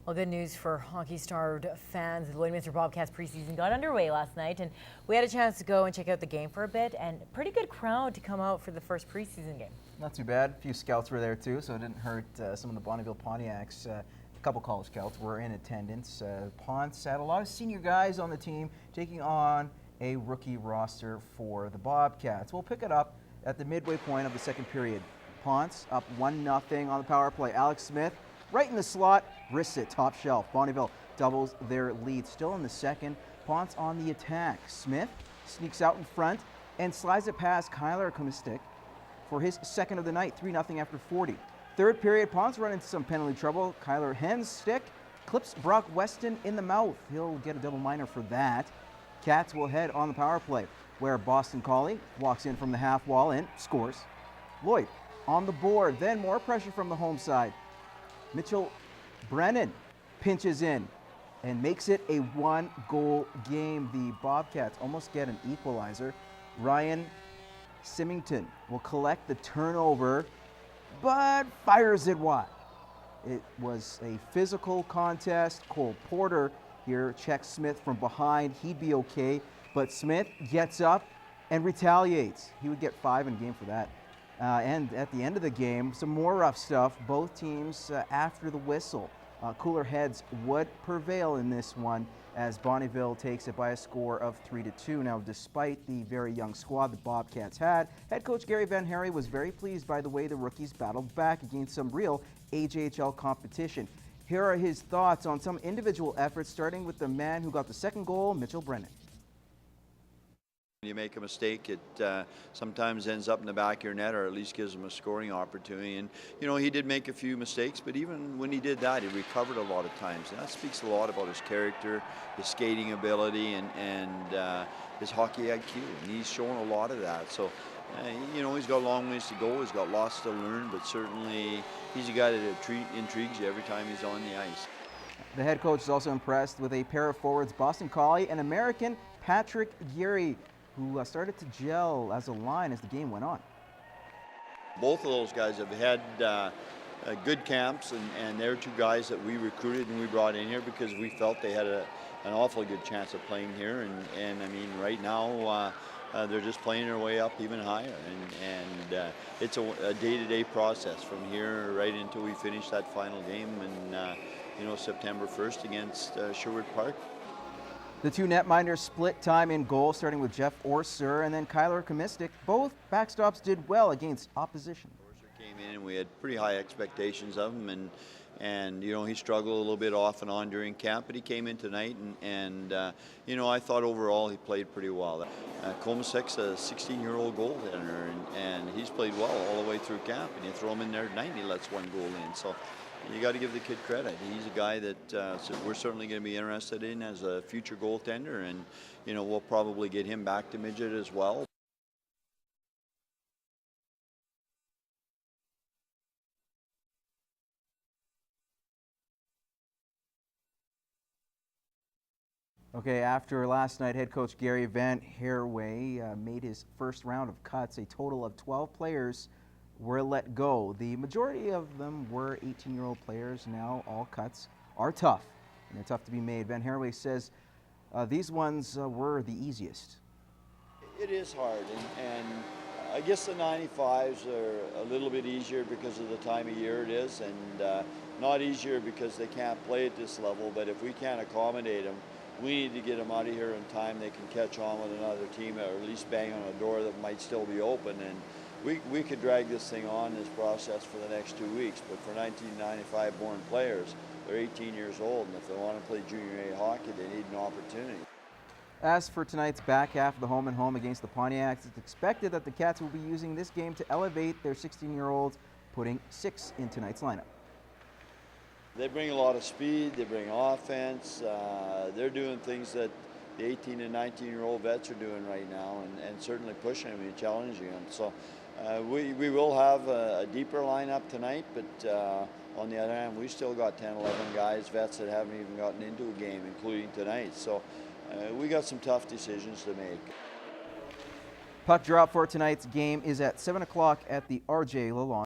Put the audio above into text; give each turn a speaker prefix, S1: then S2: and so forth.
S1: Well, good news for hockey-starved fans. The Lloydminster Bobcats preseason got underway last night, and we had a chance to go and check out the game for a bit, and pretty good crowd to come out for the first preseason game.
S2: Not too bad. A few scouts were there too, so it didn't hurt. Some of the Bonneville Pontiacs, a couple college scouts were in attendance. Ponce had a lot of senior guys on the team taking on a rookie roster for the Bobcats. We'll pick it up at the midway point of the second period. Ponce up 1-0 on the power play. Alex Smith right in the slot, wrists it top shelf. Bonneville doubles their lead. Still in the second, Ponce on the attack. Smith sneaks out in front and slides it past Kyler Komistik for his second of the night, 3-0 after 40. Third period, Ponce run into some penalty trouble. Kyler Henn's stick clips Brock Weston in the mouth. He'll get a double minor for that. Cats will head on the power play, where Boston Colley walks in from the half wall and scores. Lloyd on the board, then more pressure from the home side. Mitchell Brennan pinches in and makes it a one-goal game. The Bobcats almost get an equalizer. Ryan Symington will collect the turnover, but fires it wide. It was a physical contest. Cole Porter here checks Smith from behind. He'd be okay, but Smith gets up and retaliates. He would get 5 in game for that. And at the end of the game, some more rough stuff. Both teams after the whistle. Cooler heads would prevail in this one as Bonneville takes it by a score of 3-2. Now, despite the very young squad the Bobcats had, head coach Gary Van Harry was very pleased by the way the rookies battled back against some real AJHL competition. Here are his thoughts on some individual efforts, starting with the man who got the second goal, Mitchell Brennan.
S3: When you make a mistake, it sometimes ends up in the back of your net, or at least gives him a scoring opportunity. And you know, he did make a few mistakes, but even when he did that, he recovered a lot of times. And that speaks a lot about his character, his skating ability, and his hockey IQ. And he's shown a lot of that. So, you know, he's got a long ways to go. He's got lots to learn, but certainly he's a guy that intrigues you every time he's on the ice.
S2: The head coach is also impressed with a pair of forwards, Boston Colley and American Patrick Geary, who started to gel as a line as the game went on.
S3: Both of those guys have had good camps, and they're two guys that we recruited and we brought in here because we felt they had an awfully good chance of playing here. And I mean, right now they're just playing their way up even higher. And it's a day-to-day process from here right until we finish that final game in you know, September 1st against Sherwood Park.
S2: The two netminders split time in goal, starting with Jeff Orser and then Kyler Komistik. Both backstops did well against opposition.
S3: Orser came in and we had pretty high expectations of him, and you know, he struggled a little bit off and on during camp, but he came in tonight and you know, I thought overall he played pretty well. Komistik's a 16-year-old goaltender, and he's played well all the way through camp, and you throw him in there tonight and he lets one goal in. So you got to give the kid credit. He's a guy that we're certainly going to be interested in as a future goaltender, and you know, we'll probably get him back to midget as well.
S2: Okay, after last night, head coach Gary Van Harry made his first round of cuts. A total of 12 players were let go. The majority of them were 18-year-old players. Now all cuts are tough, and they're tough to be made. Van Harry says these ones were the easiest.
S3: It is hard, and I guess the 95s are a little bit easier because of the time of year it is, and not easier because they can't play at this level, but if we can't accommodate them, we need to get them out of here in time they can catch on with another team, or at least bang on a door that might still be open. And we could drag this thing on, this process, for the next 2 weeks, but for 1995 born players, they're 18 years old, and if they want to play junior A hockey, they need an opportunity.
S2: As for tonight's back half of the home and home against the Pontiacs, it's expected that the Cats will be using this game to elevate their 16-year-olds, putting 6 in tonight's lineup.
S3: They bring a lot of speed, they bring offense, they're doing things that the 18 and 19-year-old vets are doing right now, and certainly pushing them and challenging them. So we will have a deeper lineup tonight, but on the other hand, we still got 10, 11 guys, vets that haven't even gotten into a game, including tonight. So we got some tough decisions to make.
S2: Puck drop for tonight's game is at 7 o'clock at the RJ Lalonde